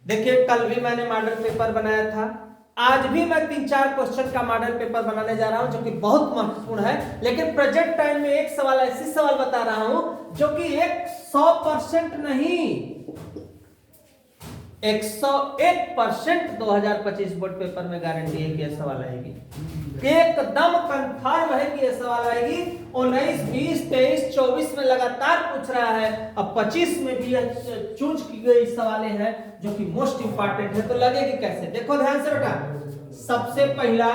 देखिए कल भी मैंने मॉडल पेपर बनाया था, आज भी मैं 3-4 क्वेश्चन का मॉडल पेपर बनाने जा रहा हूं जो कि बहुत महत्वपूर्ण है। लेकिन प्रेजेंट टाइम में एक सवाल, ऐसी सवाल बता रहा हूं जो कि 100% नहीं, 101% 2025 बोर्ड पेपर में गारंटी है कि यह सवाल आएगी, एकदम कंफर्म है कि यह सवाल आएगी। 19, 20, 23, 24 में लगातार पूछ रहा है, अब 25 में भी चूज की गई सवालें हैं जो कि मोस्ट इंपॉर्टेंट है। तो लगेगी कैसे, देखो ध्यान से बेटा। सबसे पहला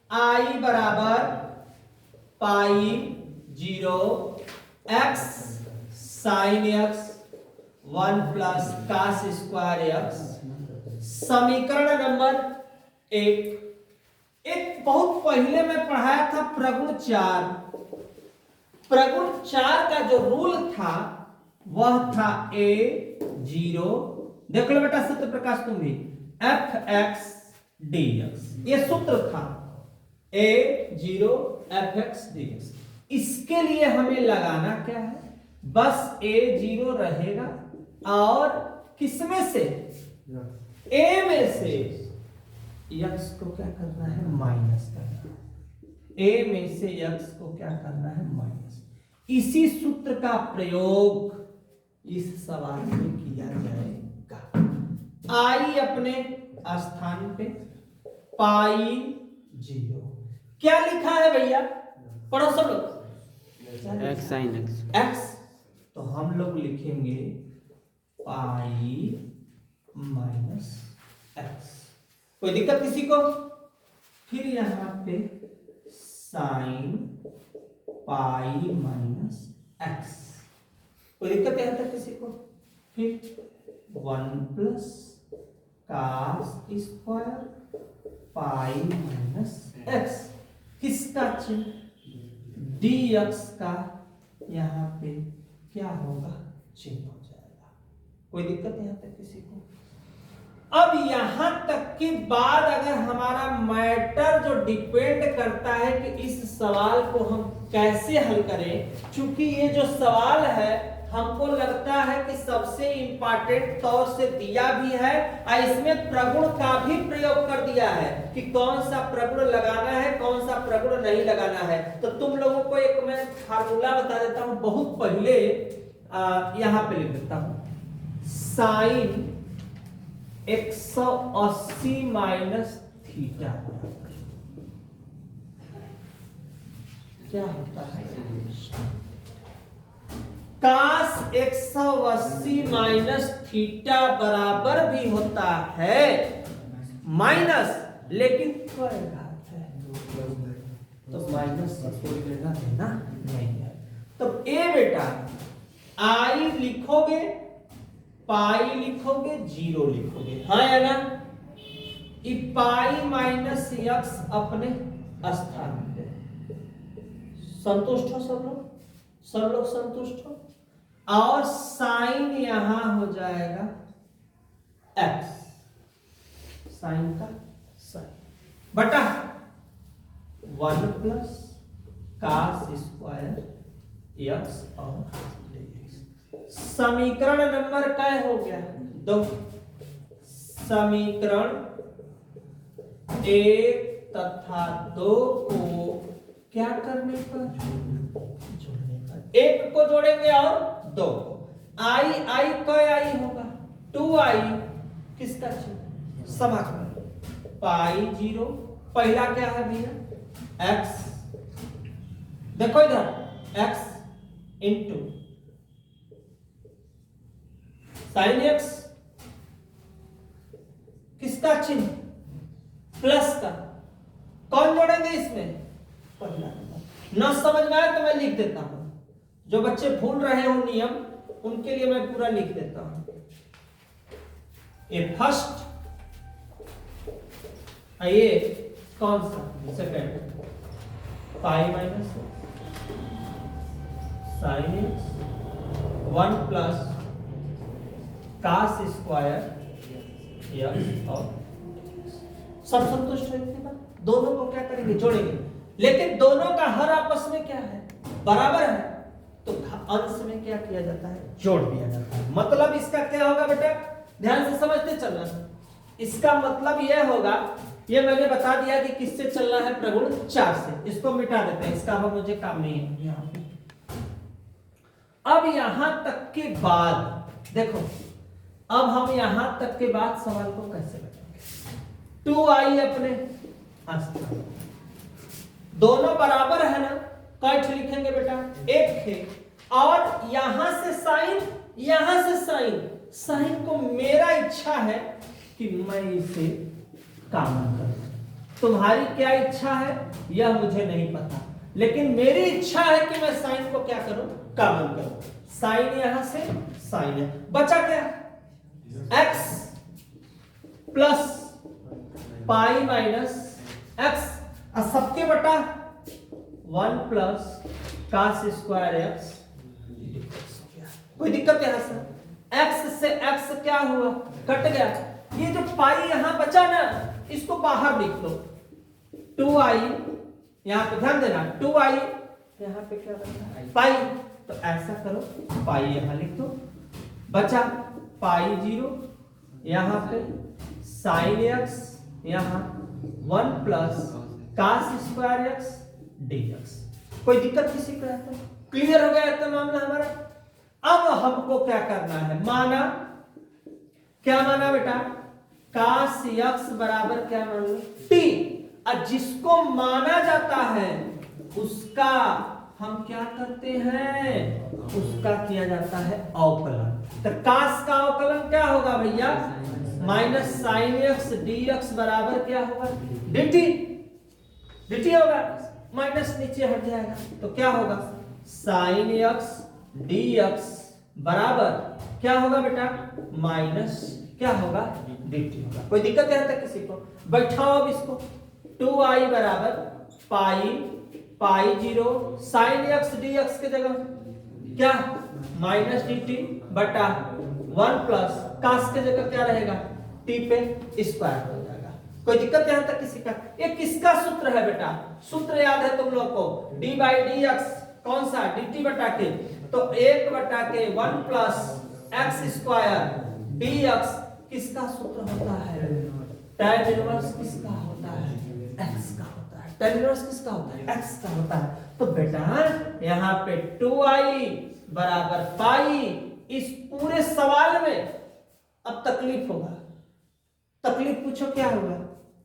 आई बराबर pi 0 x sine x 1 plus cos square x, समीकरण नंबर 1। एक बहुत पहले मैं पढ़ाया था प्रगुण 4। प्रगुण 4 का जो रूल था वह था a0, देख लो बेटा सूत्र प्रकाश तुम भी, fx dx, ये सूत्र था a0 fx dx। इसके लिए हमें लगाना क्या है, बस a0 रहेगा और किसमें से, a में से x को क्या करना है, माइनस करना है। a में से x को क्या करना है, माइनस। इसी सूत्र का प्रयोग इस सवाल में किया जाएगा। आई अपने स्थान पे, पाई 0, क्या लिखा है भैया, पढ़ो सब लोग, x sin x, x, तो हम लोग लिखेंगे पाई माइनस x। कोई दिक्कत किसी को, फिर यहां पे साइन पाई माइनस x, कोई दिक्कत यहां तक किसी को, फिर 1 plus cos square pi minus x, किसका चिन्ह, dx का यहां पे क्या होगा, चिन्ह हो जाएगा। कोई दिक्कत यहां तक किसी को। अब यहां तक की बात, अगर हमारा मैटर जो डिपेंड करता है कि इस सवाल को हम कैसे हल करें, क्योंकि ये जो सवाल है हमको लगता है कि सबसे इंपॉर्टेंट तौर से दिया भी है और इसमें प्रगुण का भी प्रयोग कर दिया है कि कौन सा प्रगुण लगाना है, कौन सा प्रगुण नहीं लगाना है। तो तुम लोगों को एक मैं फार्मूला बता देता हूं, बहुत पहले यहां पे लिख देता हूं, साइन 180 माइनस थीटा क्या होता है, कास 180 माइनस थीटा बराबर भी होता है माइनस, लेकिन कोई घात है तो माइनस से कोई लेना देना नहीं है। तो ए बेटा आई लिखोगे, पाई लिखोगे, 0 लिखोगे, हाँ या ना, ई पाई माइनस x अपने स्थान पे, संतुष्ट हो सब लोग, सब लोग संतुष्ट हो। और साइन यहां हो जाएगा x, साइन का साइन बटा 1 प्लस कास स्क्वायर x और समीकरण नंबर क्या हो गया, 2। समीकरण 1 तथा 2 को क्या करने पर, जोड़ने पर, 1 को जोड़ेंगे और 2 को, आई आई क्या आई होगा, 2i, किसका चिन्ह, समाकलन, पाई 0, पहला क्या है भैया x, देखो इधर x इंटू साइन x, किसका चिन्ह, प्लस का, कौन जोड़ेंगे इसमें, पहला नंबर। न समझ में आए तो मैं लिख देता हूं, जो बच्चे भूल रहे हो नियम उनके लिए मैं पूरा लिख देता हूं। ये फर्स्ट, ये कौन सा, second, pi minus sine x 1 plus cos square x, और सब संतुष्ट है इतनी बात। दोनों को क्या करेंगे, जोड़ेंगे, लेकिन दोनों का हर आपस में क्या है, बराबर है, तो अंश में क्या किया जाता है, जोड़ दिया जाता है। मतलब इसका क्या होगा बेटा, ध्यान से समझते चलना। इसका मतलब यह होगा, ये मैंने बता दिया कि किससे चलना है, प्रगुण 4 से। इसको मिटा देते हैं, इसका अब मुझे काम नहीं है यहाँ पे। अब यहां तक के बाद देखो, अब हम यहां तक के बाद सवाल को कैसे बताएंगे। 2i अपने आस्था, दोनों बराबर है ना, कैट लिखेंगे बेटा, एक है, और यहां से साइन, यहां से साइन, साइन को मेरा इच्छा है कि मैं इसे कॉमन करूं। तुम्हारी क्या इच्छा है यह मुझे नहीं पता, लेकिन मेरी इच्छा है कि मैं साइन को क्या करूं, कॉमन करूं। साइन यहां से साइन है, बचा क्या, x plus pi minus x, और सबके बटा 1 प्लस कास स्क्वायर x। कोई दिक्कत यहां से, x से x क्या हुआ, कट गया। ये जो पाई यहां बचा ना, इसको बाहर लिख लो, 2i, यहां पे ध्यान देना, 2i यहां पे क्या बचा, पाई, तो ऐसा करो, पाई यहां लिख दो, बचा पाई 0, यहां पे साइन x, यहां 1 plus cos square x dx। कोई दिक्कत किसी को है तो क्लियर हो गया तो मामला हमारा। अब हमको क्या करना है, माना, क्या माना बेटा, कास x बराबर क्या मान लो, t, और जिसको माना जाता है उसका हम क्या करते हैं, उसका किया जाता है अवकलन। तो कास का अवकलन क्या होगा भैया, माइनस साइन एक्स dx बराबर क्या होगा, dt, dt होगा, माइनस नीचे हट जाएगा, तो क्या होगा, साइन एक्स dx बराबर क्या होगा बेटा, माइनस क्या होगा, dt होगा। कोई दिक्कत है तक किसी को, बैठाओ अब इसको, 2i बराबर पाई, पाई 0 साइन एक्स dx के जगह क्या, माइनस dt बटा 1 प्लस कास के जगह क्या रहेगा, t पे स्क्वायर हो जाएगा। कोई दिक्कत यहां तक किसी का। ये किसका सूत्र है बेटा, सूत्र याद है तुम लोग को, d बाई डी एक्स, कौन सा, dt बटा के, तो 1 बटा के 1 प्लस एक्स स्क्वायर dx किसका सूत्र होता है, tan इनवर्स किसका होता है, x का होता है। tan इनवर्स किसका होता है, x का होता है। तो बेटा यहाँ पे 2i बराबर पाई, इस पूरे सवाल में अब तकलीफ होगा, तकलीफ पूछो क्या होगा,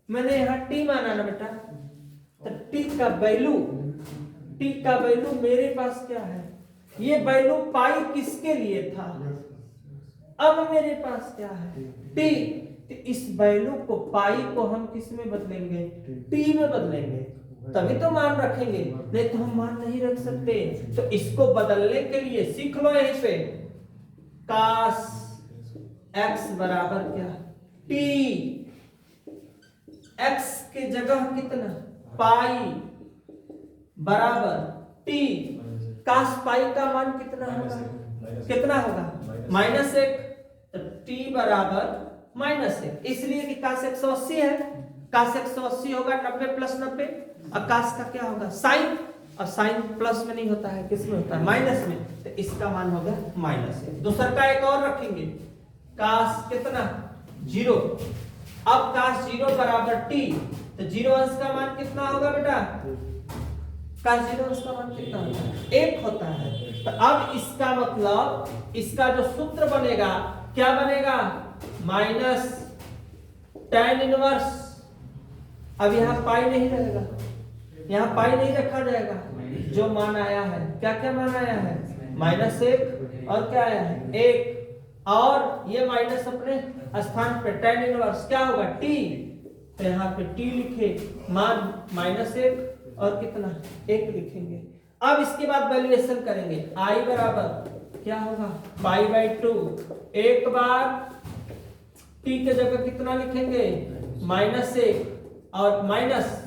मैंने यहाँ t माना ना बेटा, तो t का वैल्यू, t का वैल्यू मेरे पास क्या है, ये वैल्यू पाई किसके लिए था, अब मेरे पास क्या है, t, तो इस वैल्यू को, पाई को हम किस में बदलेंगे, t में बदलेंगे, तभी तो मान रखेंगे, नहीं तो हम मान नहीं रख सकते। तो इसको बदलने के लिए सीख लो यहीं पे, कास x बराबर क्या, t, x के जगह कितना, पाई बराबर t, कास पाई का मान कितना होगा, कितना होगा, -1, तो t बराबर -1, इसलिए कि कास 180 है, कास 180 होगा 90 प्लस 90, और कास का क्या होगा, साइन, और साइन प्लस में नहीं होता है, किस में होता है, माइनस में, तो इसका मान होगा -1। दूसरा का एक और रखेंगे, कास कितना 0, अब कास 0 बराबर t, तो 0 अंश का मान कितना होगा बेटा, कास 0 अंश का मान कितना होता है, 1 होता है। तो अब इसका मतलब, इसका जो सूत्र बनेगा क्या बनेगा, माइनस tan इनवर्स, अब यहाँ पाई नहीं रहेगा, यहाँ पाई नहीं रखा जाएगा, जो मान आया है, क्या क्या मान आया है, -1, और क्या आया है 1, और ये माइनस अपने स्थान पे tan इनवर्स क्या होगा t, तो यहाँ पे t लिखे, मान -1 और कितना 1 लिखेंगे। अब इसके बाद वैल्यूएशन करेंगे, i बराबर क्या होगा, पाई बाई 2, एक बार t के जगह कितना लिखेंगे, -1, और माइनस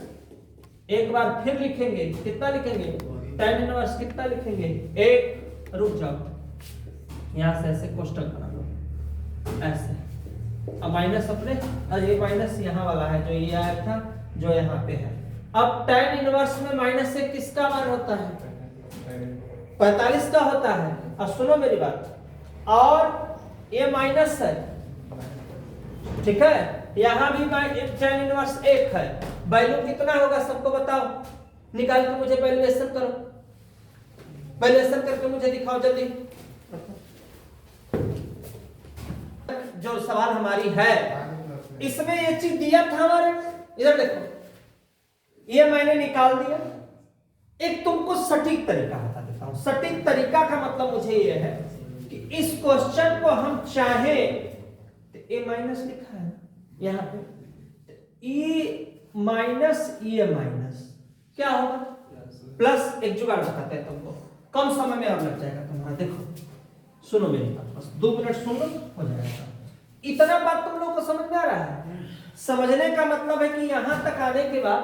एक बार फिर लिखेंगे, कितना लिखेंगे, tan इनवर्स कितना लिखेंगे, 1, रुक जाओ, यहां से ऐसे कोष्टक बना लो, ऐसे, अब माइनस अपने, और ये माइनस यहाँ वाला है जो ये आया था, जो यहाँ पे है। अब tan इनवर्स में -1 किसका मान होता है, 45 का होता है। अब सुनो मेरी बात, और ये माइनस है, ठीक है, यहाँ भी tan इनवर्स 1 है। वैल्यू कितना होगा सबको बताओ, निकाल के मुझे वैल्यूएशन करो, वैल्यूएशन करके मुझे दिखाओ जल्दी। जो सवाल हमारी है इसमें ये चीज दिया था हमारे, इधर देखो, ये मैंने निकाल दिया। एक तुमको सटीक तरीका बता देता हूं। सटीक तरीका का मतलब मुझे ये है कि इस क्वेश्चन को हम चाहे तो ए माइनस लिखा है यहां पे, ई माइनस ई माइनस क्या होगा प्लस, एक जुगाड़ बताते हैं तुमको, कम समय में और लग जाएगा तुम्हारा। देखो सुनो मेरी बात, बस 2 मिनट सुनो हो जाएगा। इतना बात तुम लोग को समझ में आ रहा है? समझने का मतलब है कि यहां तक आने के बाद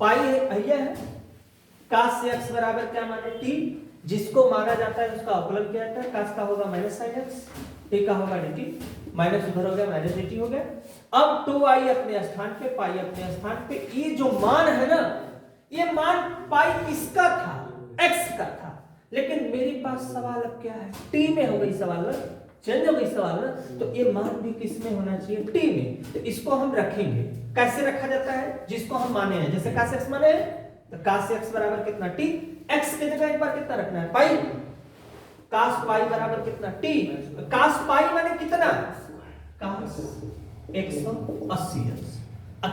पाई है काश से x बराबर क्या माने t, जिसको माना जाता है उसका अवकलन किया जाता है। काश का होगा माइनस साइन एक्स, t का होगा dt, माइनस उधर हो गया माइनस dt हो गया। अब 2i अपने स्थान पे, पाई अपने स्थान पे। ये जो मान है ना, ये मान पाई किसका था? x का था। लेकिन मेरे पास सवाल अब क्या है, t में हो गई सवाल ना, चेंज हो गई सवाल ना, तो ये मान भी किस में होना चाहिए? t में। तो इसको हम रखेंगे, कैसे रखा जाता है? जिसको हम माने हैं, जैसे काश x माने हैं तो काश x बराबर कितना t, x के जगह एक बार कितना रखना है? पाई। काश पाई बराबर कितना t, काश पाई माने कितना? काश 180 अंश।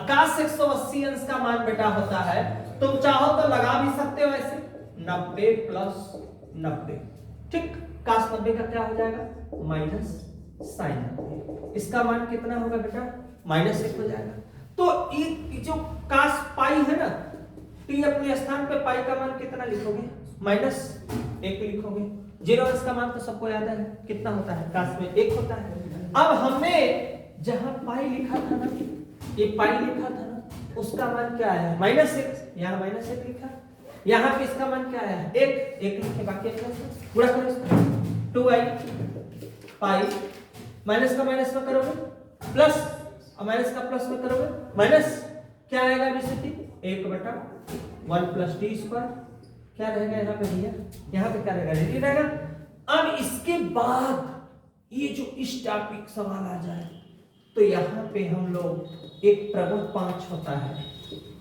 काश 180 अंश का मान बेटा होता है, तुम चाहो तो लगा भी सकते हो ऐसे 90 प्लस 90, ठीक। काश 90 का क्या हो जाएगा? Minus sine 90। इसका मान कितना होगा बेटा? माइनस 1 हो जाएगा। तो ये जो काश पाई है ना, t अपने स्थान पे पाई का मान कितना लिखोगे? माइनस 1 लिखोगे। 0 अंश का मान तो सबको याद है कितना होता है? काश में 1 होता है। अब हमने जहां पाई लिखा था ना, ये पाई लिखा था ना, उसका मान क्या आया? माइनस 1। यहाँ माइनस 1 लिखा, यहाँ पे इसका मान क्या आया? 1 लिखे, बाकी पूरा करो इसका। 2i पाई माइनस का माइनस में करोगे प्लस, और माइनस का प्लस में करोगे माइनस, क्या आएगा? बीसीटी 1 बटा 1 प्लस टी स्क्वायर। क्या रहेगा यहाँ पे भैया? यहाँ पे क्या रहेगा? dt रहेगा। अब इसके बाद ये जो इस टॉपिक सवाल आ जाए तो यहाँ पे हम लोग एक प्रगुण 5 होता है।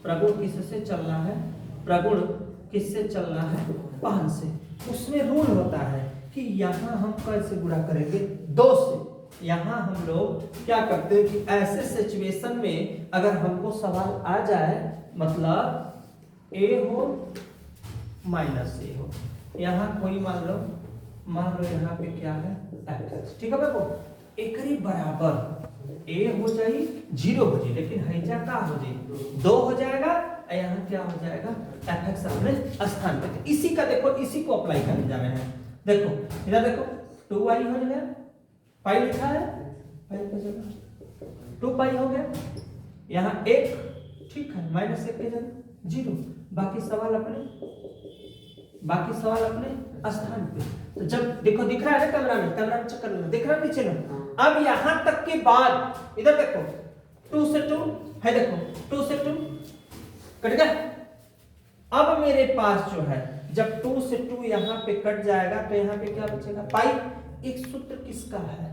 प्रगुण किससे चलना है? प्रगुण किससे चलना है? 5 से। उसमें रूल होता है कि यहाँ हम कैसे गुणा करेंगे? 2 से। यहाँ हम लोग क्या करते हैं कि ऐसे सिचुएशन में अगर हमको सवाल आ जाए, मतलब a हो माइनस a हो, यहाँ कोई मान लो यहाँ पे क्या है? fx, ठीक है बाबू। एकरी बराबर a हो जाए 0 हो जाए, लेकिन हैजा का हो जाए 2 हो जाएगा, यहाँ क्या हो जाएगा? fx अपने स्थान पे। इसी का देखो, इसी को अप्लाई करने जा रहे हैं। देखो इधर देखो, 2i हो गया, पाई लिखा है, पाई का जगह 2 पाई हो गया, यहाँ 1, ठीक है, माइनस 1 के जगह 0। बाकी सवाल अपने स्थान पे। तो जब देखो दिख रहा है ना कैमरा में चक्कर में दिख रहा है नीचे में। अब यहां तक के बाद इधर देखो 2 से 2 है, देखो 2 से 2 कट गया। अब मेरे पास जो है, जब 2 से 2 यहाँ पे कट जाएगा तो यहाँ पे क्या बचेगा? पाई। एक सूत्र किसका है?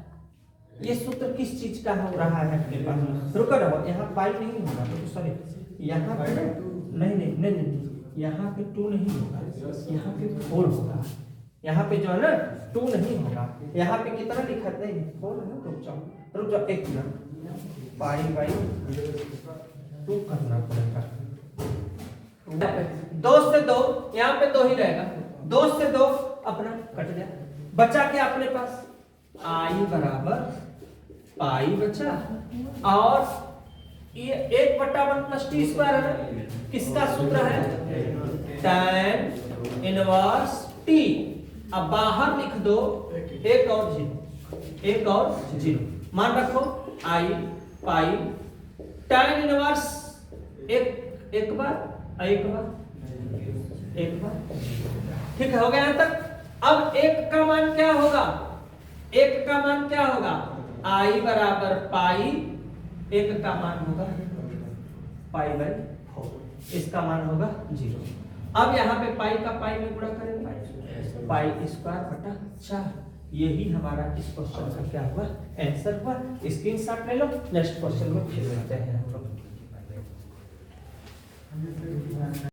ये सूत्र किस चीज का हो रहा है अपने पास? रुको रहो, यहाँ पाई नहीं होगा तो सॉरी, यहाँ पे नहीं, यहाँ पे 2 नहीं होगा, यहाँ पे 4 होगा। यहाँ पे जो है ना 2 नहीं होगा, यहाँ पे कितना लिखा है? नहीं 4 है। रुक जाओ 1 मिनट, पाई बाई 2 करना पड़ेगा। 2 से 2, यहाँ पे 2 ही रहेगा, 2 से 2 अपना कट गया, बचा क्या अपने पास? आई बराबर पाई बचा, और ये 1/1 प्लस टी स्क्वायर है। किसका सूत्र है? tan inverse t। अब बाहर लिख दो 1 और 0, मान रखो आई पाई tan इनवर्स एक बार, ठीक है, हो गया यहाँ तक। अब 1 का मान क्या होगा? 1 का मान क्या होगा? आई बराबर पाई, 1 का मान होगा पाई बाई 4, इसका मान होगा 0। अब यहाँ पे पाई का पाई में गुणा करेंगे, पाई स्क्वायर बटा 4, यही हमारा इस क्वेश्चन का क्या हुआ, आंसर हुआ। स्क्रीनशॉट ले लो, नेक्स्ट क्वेश्चन में फिर मिलते हैं हम लोग।